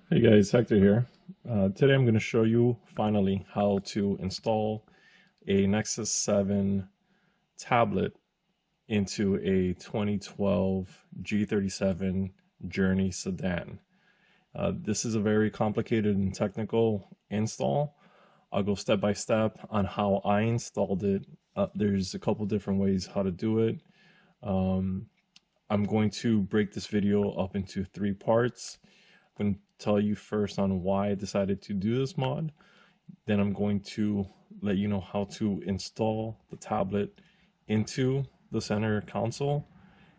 Hey guys, Hector here. Today I'm going to show you finally how to install a Nexus 7 tablet into a 2012 G37 Journey sedan. This is a very complicated and technical install. I'll go step by step on how I installed it. There's a couple different ways how to do it. Um, I'm going to break this video up into three parts. I'm going to tell you first on why I decided to do this mod. Then I'm going to let you know how to install the tablet into the center console.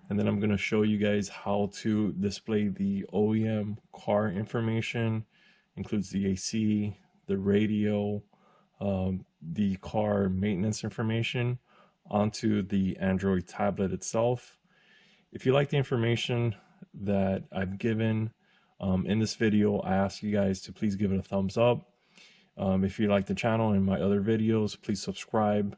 And then I'm going to show you guys how to display the OEM car information, includes the AC, the radio, the car maintenance information onto the Android tablet itself. If you like the information that I've given in this video, I ask you guys to please give it a thumbs up. If you like the channel and my other videos, please subscribe.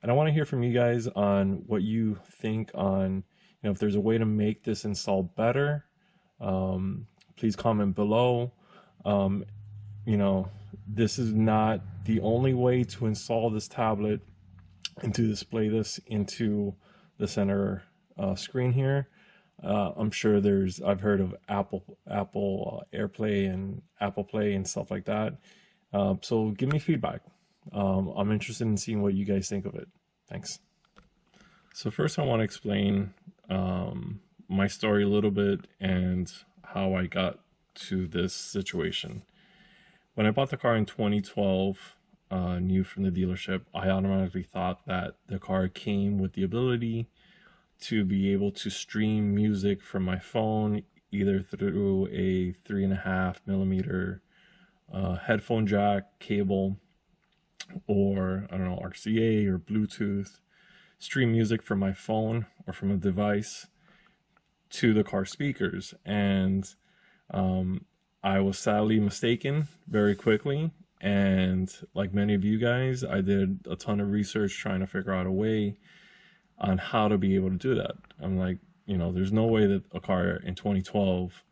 And I want to hear from you guys on what you think on, if there's a way to make this install better. Please comment below. Um, this is not the only way to install this tablet and to display this into the center screen here. I'm sure I've heard of Apple AirPlay and Apple Play and stuff like that. So give me feedback. I'm interested in seeing what you guys think of it. Thanks. So first I want to explain my story a little bit and how I got to this situation. When I bought the car in 2012, new from the dealership, I automatically thought that the car came with the ability to be able to stream music from my phone, either through a 3.5 millimeter headphone jack cable, or I don't know, RCA or Bluetooth, stream music from my phone or from a device to the car speakers. And I was sadly mistaken very quickly. And like many of you guys, I did a ton of research trying to figure out a way on how to be able to do that. I'm like, there's no way that a car in 2012,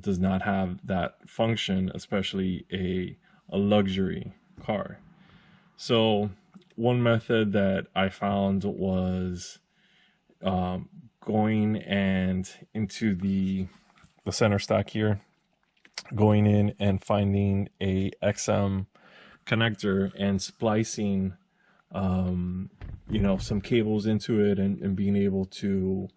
does not have that function, especially a luxury car. So one method that I found was going and into the center stack here, going in and finding a XM connector and splicing some cables into it and being able to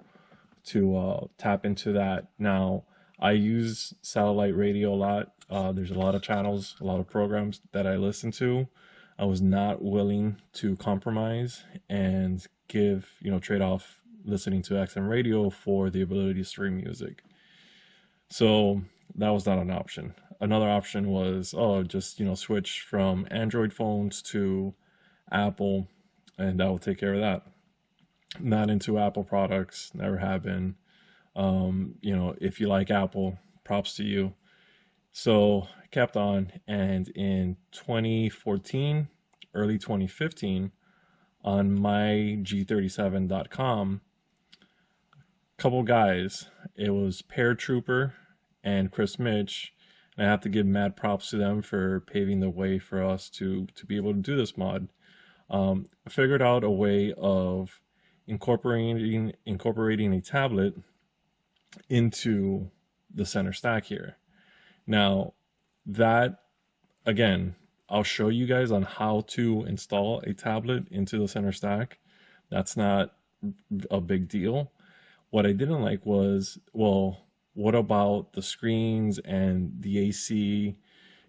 tap into that. Now I use satellite radio a lot. There's a lot of channels, a lot of programs that I listen to. I was not willing to compromise and trade off listening to XM radio for the ability to stream music. So that was not an option. Another option was, just switch from Android phones to Apple, and that will take care of that. Not into Apple products, never have been. If you like Apple, props to you. So I kept on, and in 2014, early 2015, on myg37.com, couple guys, it was Paratrooper and Chris Mitch, and I have to give mad props to them for paving the way for us to be able to do this mod. Figured out a way of incorporating a tablet into the center stack here. Now that, again, I'll show you guys on how to install a tablet into the center stack. That's not a big deal. What I didn't like was, well, what about the screens and the AC?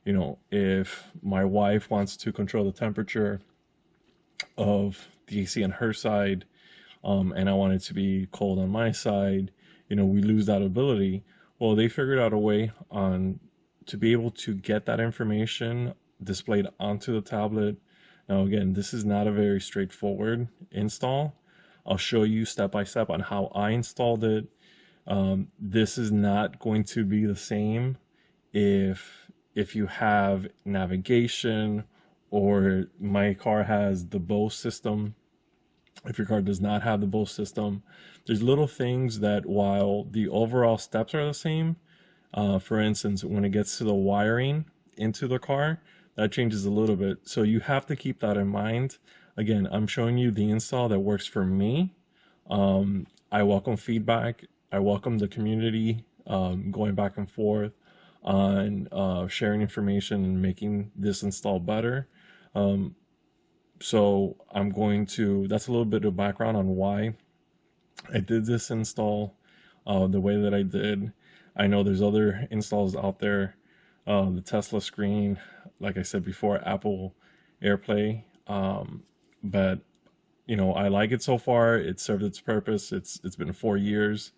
If my wife wants to control the temperature of the AC on her side, and I want it to be cold on my side, we lose that ability. Well, they figured out a way to be able to get that information displayed onto the tablet. Now, again, this is not a very straightforward install. I'll show you step by step on how I installed it. This is not going to be the same if you have navigation, or my car has the Bose system. If your car does not have the Bose system, there's little things that, while the overall steps are the same, For instance, when it gets to the wiring into the car, that changes a little bit. So you have to keep that in mind. Again, I'm showing you the install that works for me. I welcome feedback. I welcome the community going back and forth on sharing information and making this install better. So I'm going to, that's a little bit of background on why I did this install the way that I did. I know there's other installs out there, the Tesla screen, like I said before, Apple AirPlay, but you know, I like it so far. It served its purpose. It's been 4 years.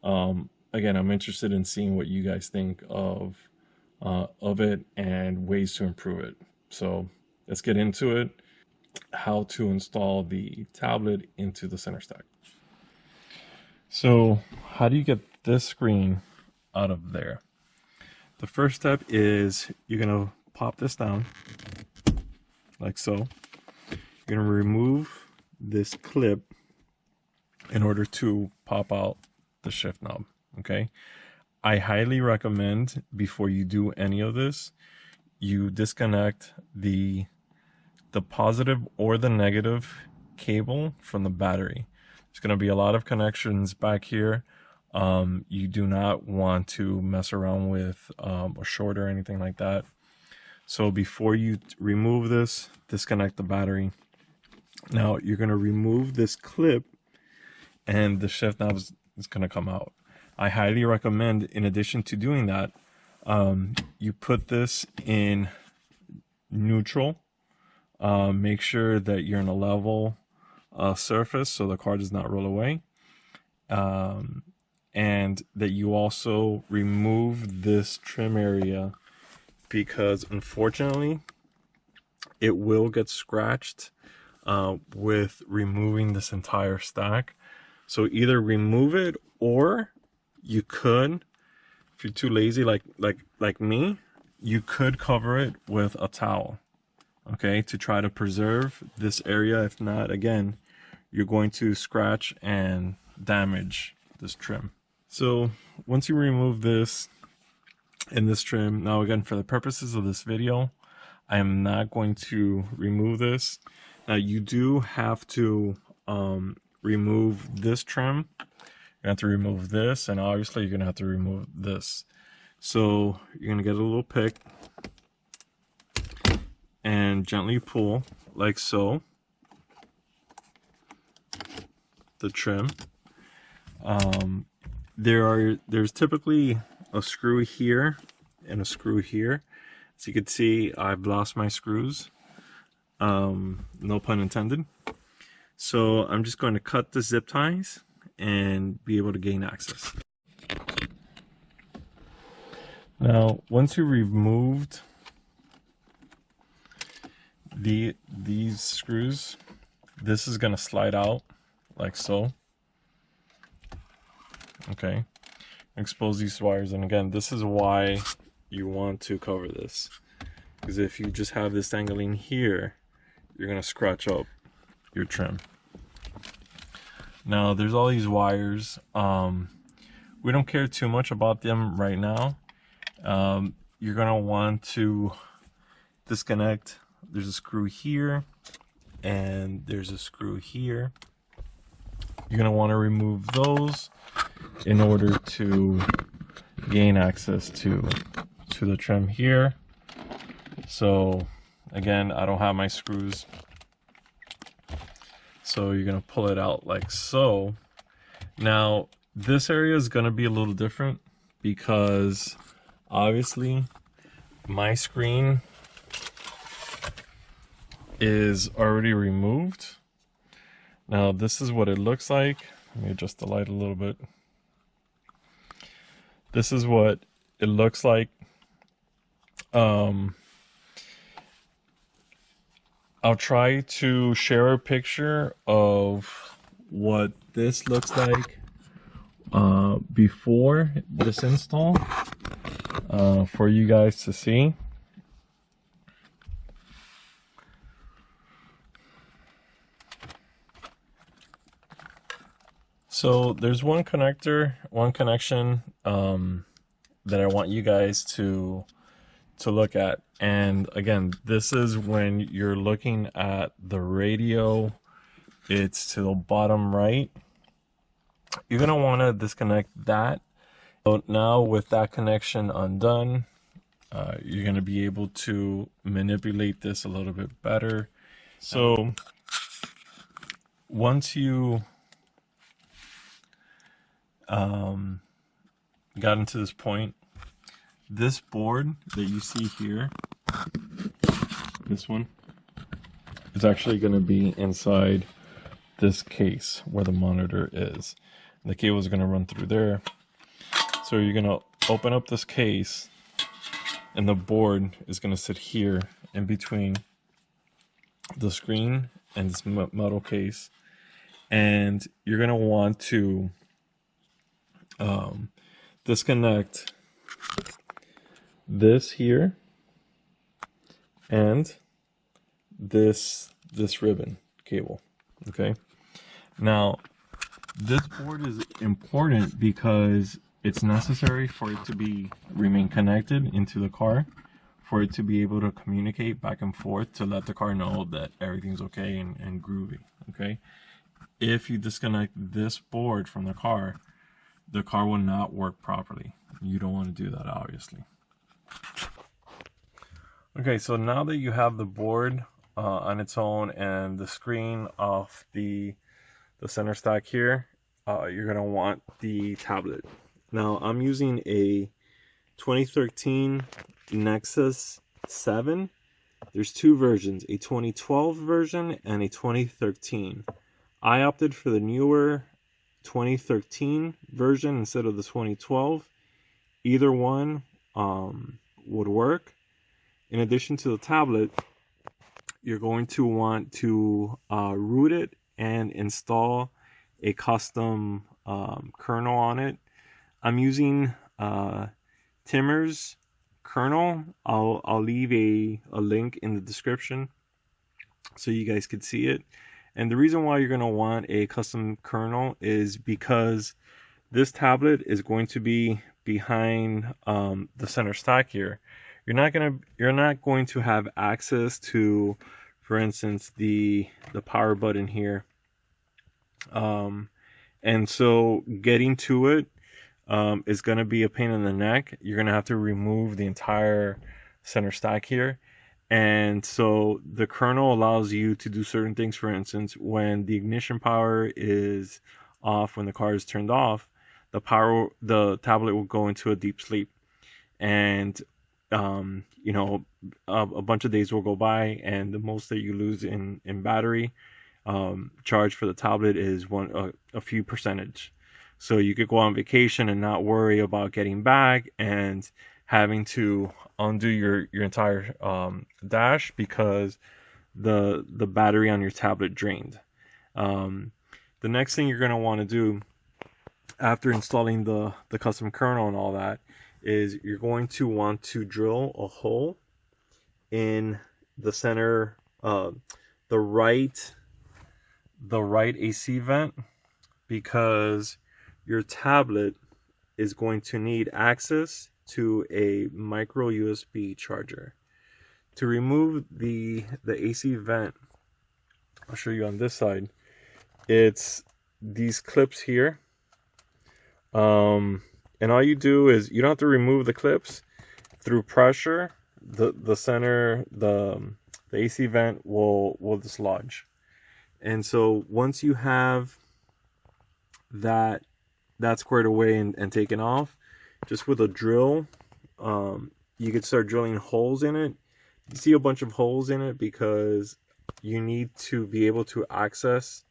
Again, I'm interested in seeing what you guys think of it and ways to improve it. So let's get into it. How to install the tablet into the center stack. So how do you get this screen out of there? The first step is you're gonna pop this down like so. You're gonna remove this clip in order to pop out the shift knob. Okay, I highly recommend before you do any of this, you disconnect the positive or the negative cable from the battery. There's going to be a lot of connections back here. You do not want to mess around with a short or anything like that. So before you remove this, disconnect the battery. Now you're going to remove this clip and the shift knob is going to come out. I highly recommend, in addition to doing that, you put this in neutral. Make sure that you're in a level surface so the car does not roll away. And that you also remove this trim area, because unfortunately it will get scratched with removing this entire stack. So either remove it, or you could, if you're too lazy like me, you could cover it with a towel, okay, to try to preserve this area. If not, again, you're going to scratch and damage this trim. So once you remove this and this trim, now again, for the purposes of this video, I am not going to remove this. Now you do have to remove this trim. You have to remove this, and obviously you're gonna have to remove this. So you're gonna get a little pick and gently pull like so the trim. There's typically a screw here and a screw here. As you can see, I've lost my screws, no pun intended. So I'm just going to cut the zip ties and be able to gain access. Now once you removed these screws, this is going to slide out like so. Okay, expose these wires, and again, this is why you want to cover this, because if you just have this dangling here, you're going to scratch up your trim. Now there's all these wires. We don't care too much about them right now. You're going to want to disconnect. There's a screw here and there's a screw here. You're going to want to remove those in order to gain access to the trim here. So again, I don't have my screws, so you're going to pull it out like so. Now this area is going to be a little different because obviously my screen is already removed. Now this is what it looks like. Let me adjust the light a little bit. This is what it looks like. I'll try to share a picture of what this looks like before this install for you guys to see. So there's one connection that I want you guys to look at. And again, this is when you're looking at the radio. It's to the bottom right. You're gonna want to disconnect that. So now with that connection undone, you're gonna be able to manipulate this a little bit better. So once you got into this point, this board that you see here, this one, is actually going to be inside this case where the monitor is. The cable is going to run through there. So you're going to open up this case, and the board is going to sit here in between the screen and this metal case. And you're going to want to disconnect this here and this ribbon cable. Okay, now this board is important because it's necessary for it to remain connected into the car, for it to be able to communicate back and forth to let the car know that everything's okay and groovy. Okay, if you disconnect this board from the car will not work properly. You don't want to do that, obviously. Okay, so now that you have the board on its own and the screen off the center stack here, you're going to want the tablet. Now, I'm using a 2013 Nexus 7. There's two versions, a 2012 version and a 2013. I opted for the newer 2013 version instead of the 2012. Either one would work. In addition to the tablet, you're going to want to root it and install a custom kernel on it. I'm using Timmer's kernel. I'll leave a link in the description so you guys could see it. And the reason why you're going to want a custom kernel is because this tablet is going to be behind the center stack here. You're not going to have access to, for instance, the power button here. And so getting to it is going to be a pain in the neck. You're going to have to remove the entire center stack here. And so the kernel allows you to do certain things. For instance, when the ignition power is off, when the car is turned off, the tablet will go into a deep sleep. And you know, a bunch of days will go by, and the most that you lose in battery charge for the tablet is a few percentage. So you could go on vacation and not worry about getting back and having to undo your entire dash because the battery on your tablet drained. The next thing you're going to want to do after installing the custom kernel and all that is you're going to want to drill a hole in the center, the right AC vent, because your tablet is going to need access to a micro USB charger. To remove the AC vent, I'll show you on this side. It's these clips here. And all you do is you don't have to remove the clips. Through pressure, the AC vent will dislodge. And so once you have that squared away and taken off, just with a drill, you could start drilling holes in it. You see a bunch of holes in it because you need to be able to access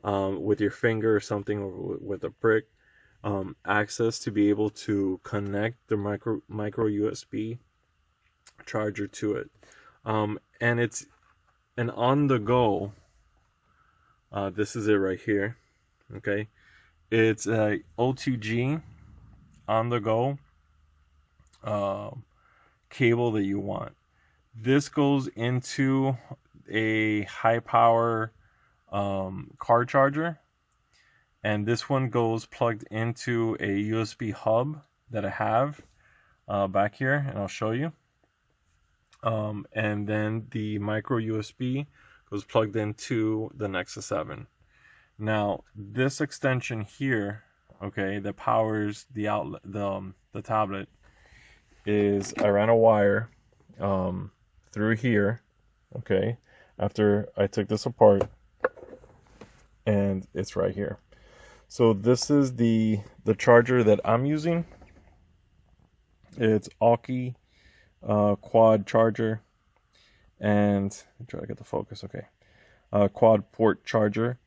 with your finger or something, or with a brick, access to be able to connect the micro USB charger to it. And it's an on-the-go. This is it right here. Okay, it's a O2G on-the-go cable that you want. This goes into a high-power car charger, and this one goes plugged into a USB hub that I have back here, and I'll show you. And then the micro USB goes plugged into the Nexus 7. Now, this extension here, okay, that powers the outlet, the tablet, is I ran a wire through here, okay, after I took this apart, and it's right here. So this is the charger that I'm using. It's Alki quad charger, and try to get the focus. Okay, quad port charger.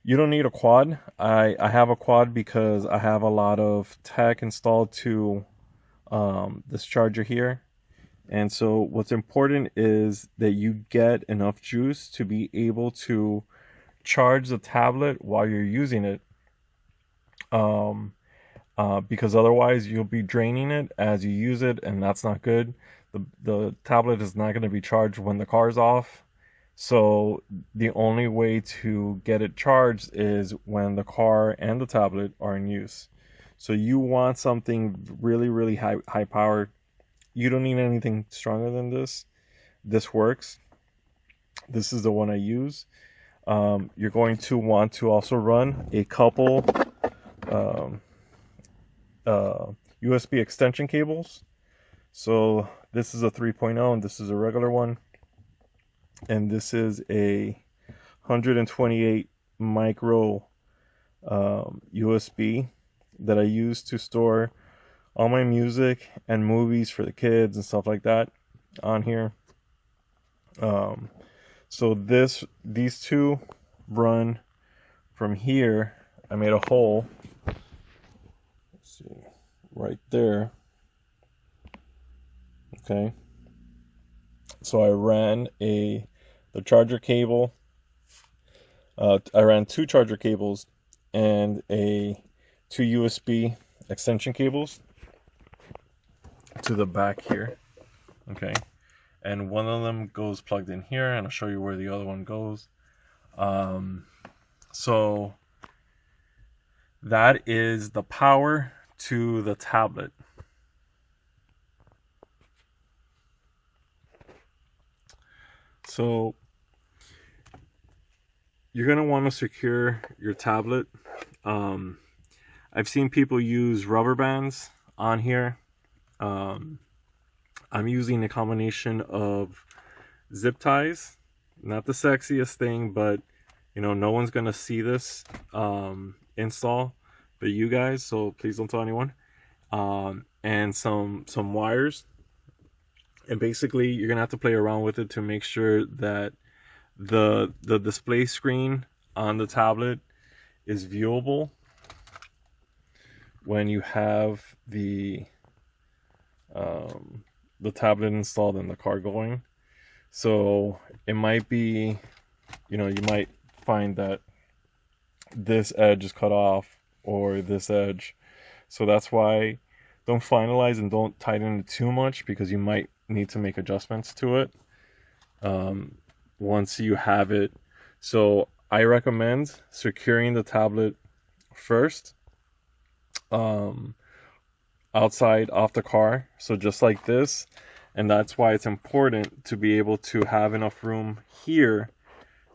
You don't need a quad. I have a quad because I have a lot of tech installed to this charger here, and so what's important is that you get enough juice to be able to charge the tablet while you're using it, because otherwise you'll be draining it as you use it, and that's not good. The tablet is not going to be charged when the car's off, so the only way to get it charged is when the car and the tablet are in use. So you want something really high powered. You don't need anything stronger than this. This works. This is the one I use. You're going to want to also run a couple USB extension cables. So this is a 3.0 and this is a regular one, and this is a 128 micro USB that I use to store all my music and movies for the kids and stuff like that on here. So these two run from here. I made a hole, let's see, right there. Okay, so I ran the charger cable. I ran two charger cables and two USB extension cables to the back here. Okay, and one of them goes plugged in here, and I'll show you where the other one goes. So that is the power to the tablet. So you're going to want to secure your tablet. I've seen people use rubber bands on here. I'm using a combination of zip ties. Not the sexiest thing, but you know, no one's going to see this install but you guys, so please don't tell anyone. And some wires. And basically, you're gonna have to play around with it to make sure that the display screen on the tablet is viewable when you have the tablet installed and the car going. So it might be, you know, you might find that this edge is cut off or this edge. So that's why don't finalize and don't tighten it too much, because you might need to make adjustments to it once you have it. So I recommend securing the tablet first outside off the car, so just like this. And that's why it's important to be able to have enough room here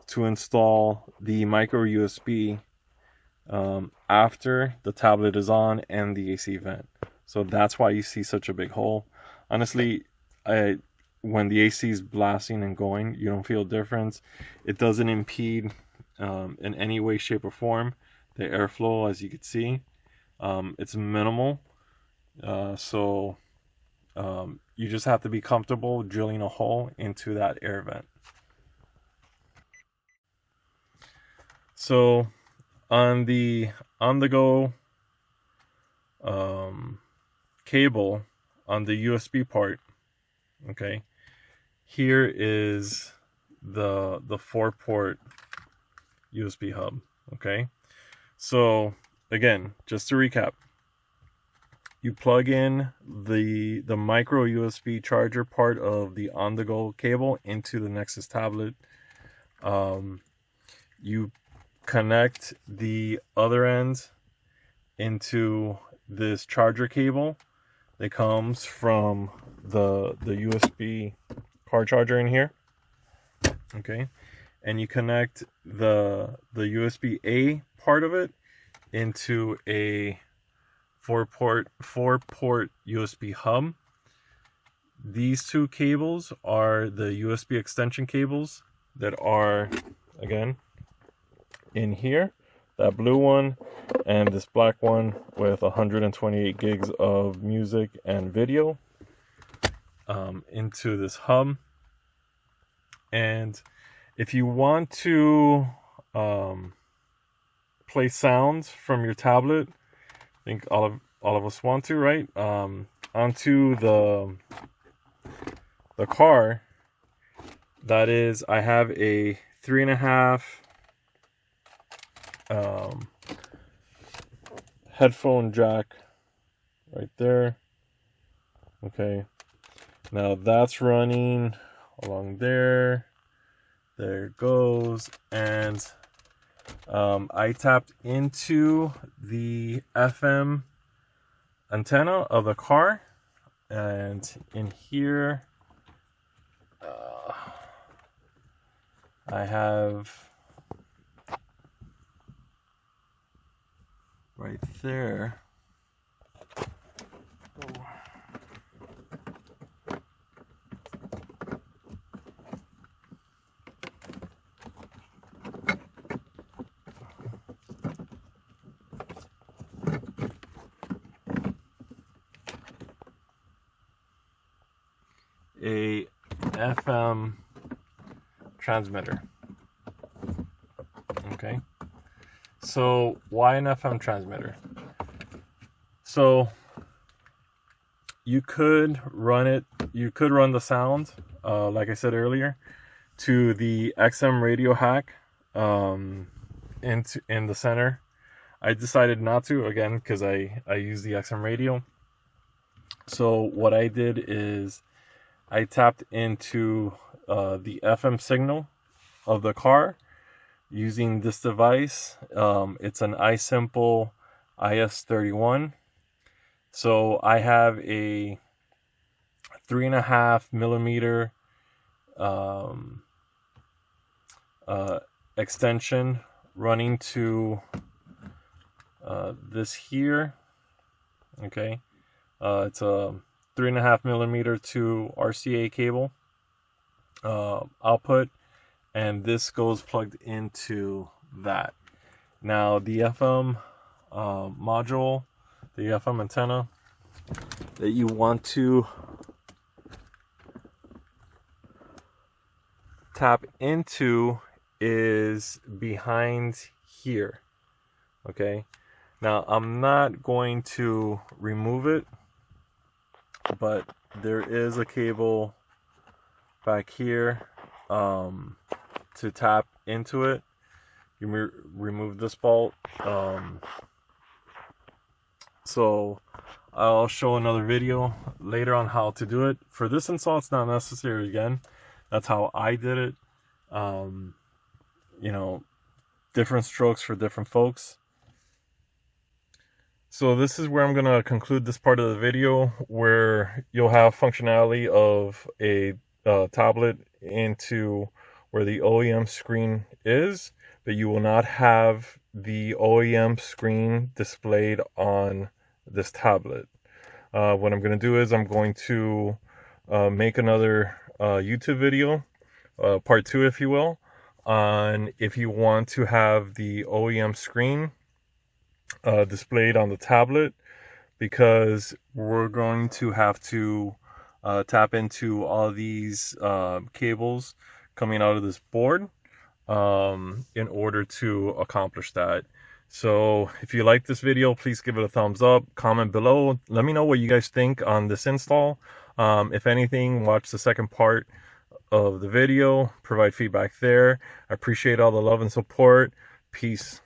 to install the micro USB after the tablet is on and the AC vent. So that's why you see such a big hole. Honestly, when the AC is blasting and going, you don't feel a difference. It doesn't impede in any way, shape, or form the airflow, as you can see. It's minimal. So you just have to be comfortable drilling a hole into that air vent. So on the on-the-go cable on the USB part, okay, here is the 4-port USB hub. Okay, so again, just to recap, you plug in the micro USB charger part of the on-the-go cable into the Nexus tablet. You connect the other end into this charger cable that comes from the USB car charger in here. Okay, and you connect the USB A part of it into a four port USB hub. These two cables are the USB extension cables that are, again, in here, that blue one and this black one with 128 gigs of music and video into this hub. And if you want to play sounds from your tablet, I think all of us want to, right? Onto the car, that is, I have a 3.5 headphone jack right there. Okay, now that's running along there. There it goes. And I tapped into the FM antenna of the car, and in here I have right there a FM transmitter. Okay, so why an FM transmitter? So you could run the sound, like I said earlier, to the XM radio hack in the center. I decided not to, again, because I use the XM radio. So what I did is I tapped into the FM signal of the car using this device. It's an iSimple IS31. So I have a 3.5 millimeter extension running to this here. Okay, it's a 3.5 millimeter to RCA cable output, and this goes plugged into that. Now the FM module, the FM antenna that you want to tap into is behind here. Okay, now I'm not going to remove it, but there is a cable back here to tap into it. You remove this bolt. So I'll show another video later on how to do it. For this install, it's not necessary. Again, that's how I did it. You know, different strokes for different folks. So this is where I'm going to conclude this part of the video, where you'll have functionality of a tablet into where the OEM screen is, but you will not have the OEM screen displayed on this tablet. What I'm going to do is I'm going to make another YouTube video, part 2 if you will, on if you want to have the OEM screen displayed on the tablet, because we're going to have to tap into all these cables coming out of this board in order to accomplish that. So if you like this video, please give it a thumbs up, comment below, let me know what you guys think on this install. If anything, watch the second part of the video, provide feedback there. I appreciate all the love and support. Peace.